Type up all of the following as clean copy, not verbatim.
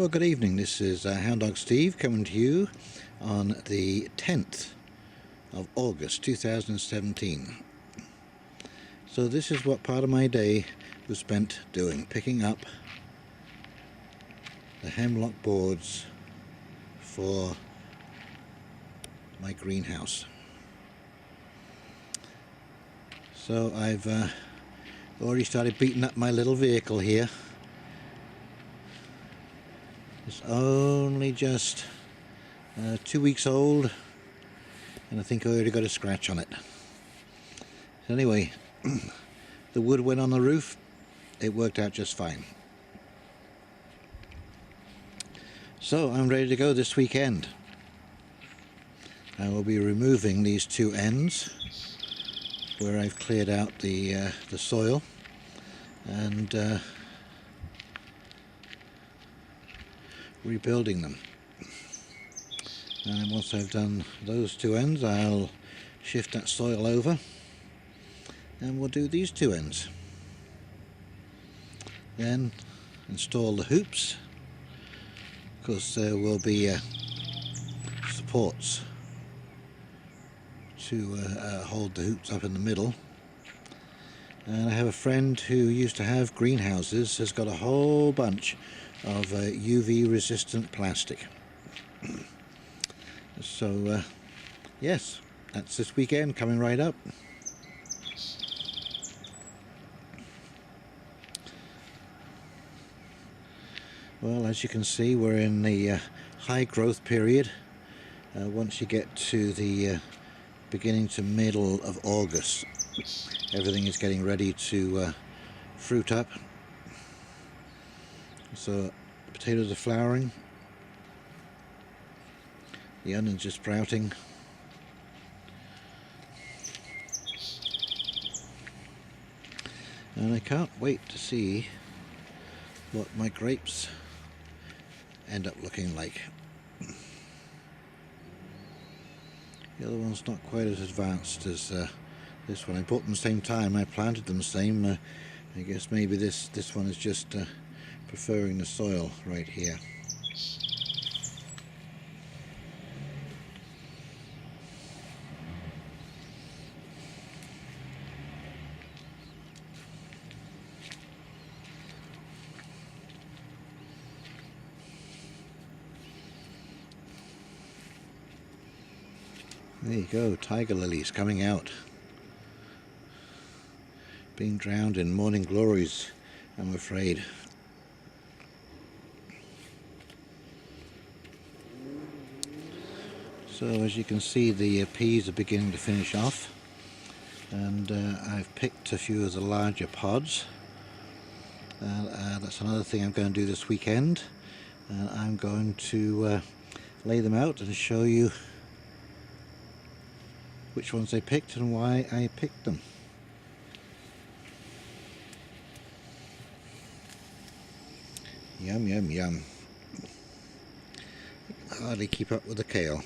Well, good evening. This is Hound Dog Steve coming to you on the 10th of August 2017. So this is what part of my day was spent doing, picking up the hemlock boards for my greenhouse. So I've already started beating up my little vehicle here. It's only just 2 weeks old, and I think I already got a scratch on it. So anyway, the wood went on the roof. It worked out just fine. So I'm ready to go this weekend. I will be removing these two ends where I've cleared out the soil, and rebuilding them. And once I've done those two ends, I'll shift that soil over and we'll do these two ends. Then install the hoops. Of course, there will be supports to hold the hoops up in the middle. And I have a friend who used to have greenhouses, has got a whole bunch of UV resistant plastic. So yes, that's this weekend coming right up. Well, as you can see, we're in the high growth period. Once you get to the beginning to middle of August, everything is getting ready to fruit up. So the potatoes are flowering, the onions are sprouting, and I can't wait to see what my grapes end up looking like. The other one's not quite as advanced as this one. I bought them the same time, I planted them the same. I guess maybe this one is just preferring the soil right here. There you go, tiger lilies coming out, being drowned in morning glories, I'm afraid. So as you can see, the peas are beginning to finish off, and I've picked a few of the larger pods. That's another thing I'm going to do this weekend. I'm going to lay them out and show you which ones I picked and why I picked them. Yum, yum, yum. Hardly keep up with the kale.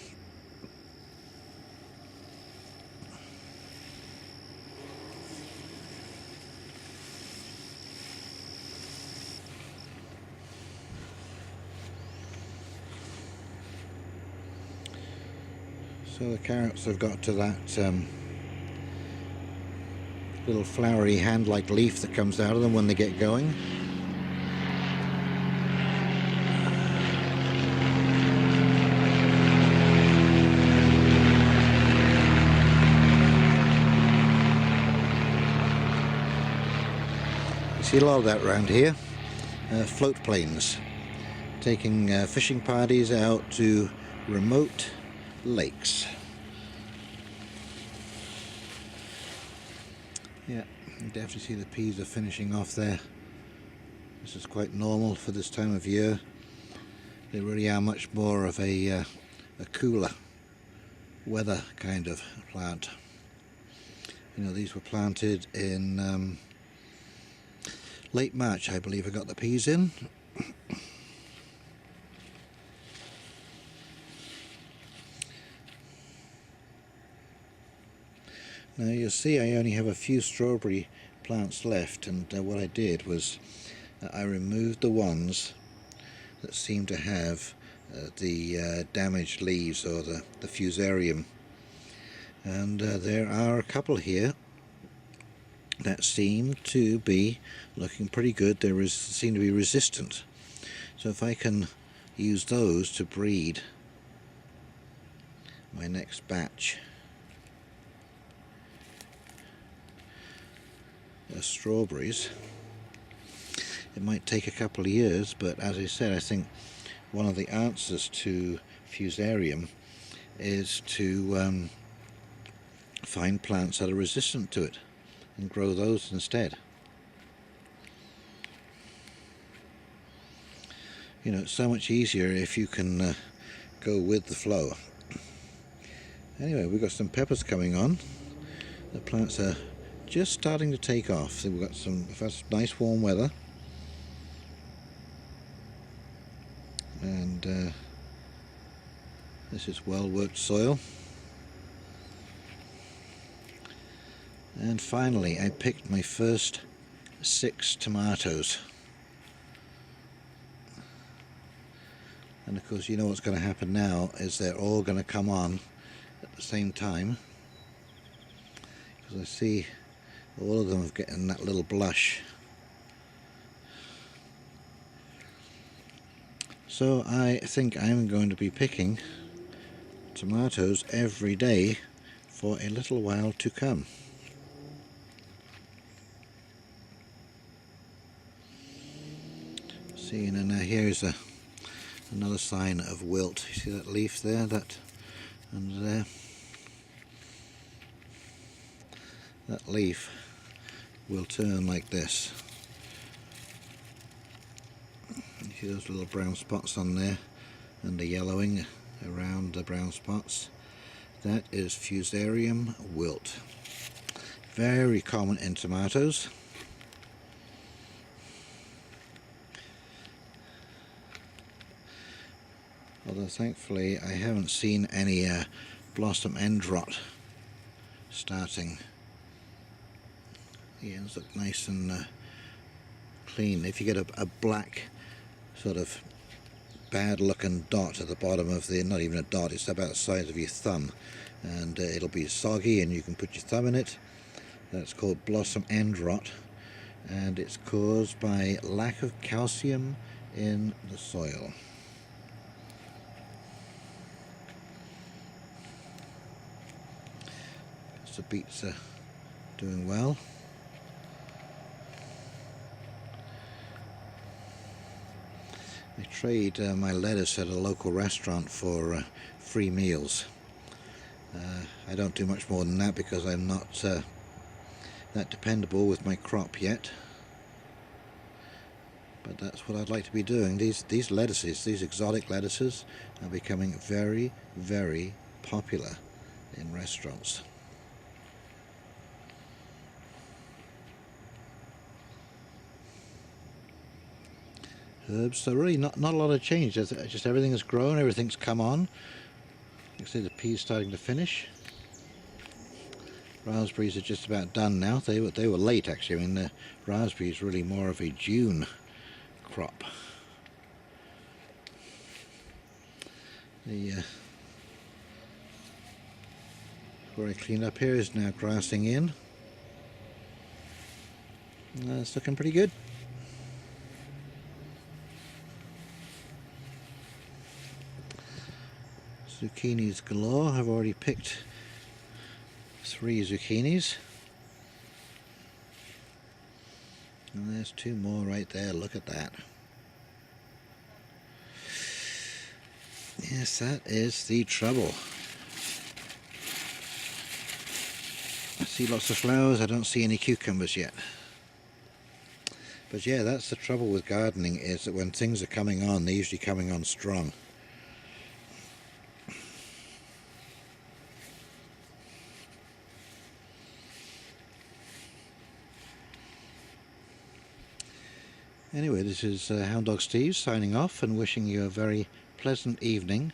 So the carrots have got to that little flowery hand-like leaf that comes out of them when they get going. You see a lot of that around here. Float planes, taking fishing parties out to remote lakes. Yeah, you can definitely see the peas are finishing off there. This is quite normal for this time of year. They really are much more of a cooler weather kind of plant. You know, these were planted in late March, I believe I got the peas in. Now you'll see I only have a few strawberry plants left, and what I did was I removed the ones that seem to have the damaged leaves, or the fusarium. And there are a couple here that seem to be looking pretty good. They seem to be resistant. So if I can use those to breed my next batch of strawberries, it might take a couple of years, but as I said, I think one of the answers to fusarium is to find plants that are resistant to it and grow those instead. You know, it's so much easier if you can go with the flow. Anyway, we've got some peppers coming on. The plants are just starting to take off. So we've had some nice warm weather, and this is well worked soil. And finally, I picked my first 6 tomatoes. And of course, you know what's going to happen now is they're all going to come on at the same time, because I see all of them are getting that little blush. So I think I'm going to be picking tomatoes every day for a little while to come. See, and now here's another sign of wilt. You see that leaf there, that under there? That leaf will turn like this. You see those little brown spots on there, and the yellowing around the brown spots? That is fusarium wilt. Very common in tomatoes. Although thankfully I haven't seen any blossom end rot starting. The ends look nice and clean. If you get a black sort of bad looking dot at the bottom of the, not even a dot, it's about the size of your thumb, and it'll be soggy and you can put your thumb in it. That's called blossom end rot, and it's caused by lack of calcium in the soil. The beets are doing well. I trade my lettuce at a local restaurant for free meals. I don't do much more than that because I'm not that dependable with my crop yet. But that's what I'd like to be doing. These lettuces, these exotic lettuces, are becoming very, very popular in restaurants. Herbs, so really not a lot of change. Just everything has grown, everything's come on. You can see the peas starting to finish. Raspberries are just about done now. They were late actually. I mean, the raspberry is really more of a June crop. The where I cleaned up here is now grassing in. It's looking pretty good. Zucchinis galore. I've already picked 3 zucchinis. And there's 2 more right there. Look at that. Yes, that is the trouble. I see lots of flowers. I don't see any cucumbers yet. But yeah, that's the trouble with gardening, is that when things are coming on, they're usually coming on strong. Anyway, this is Hound Dog Steve signing off and wishing you a very pleasant evening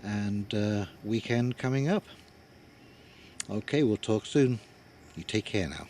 and weekend coming up. Okay, we'll talk soon. You take care now.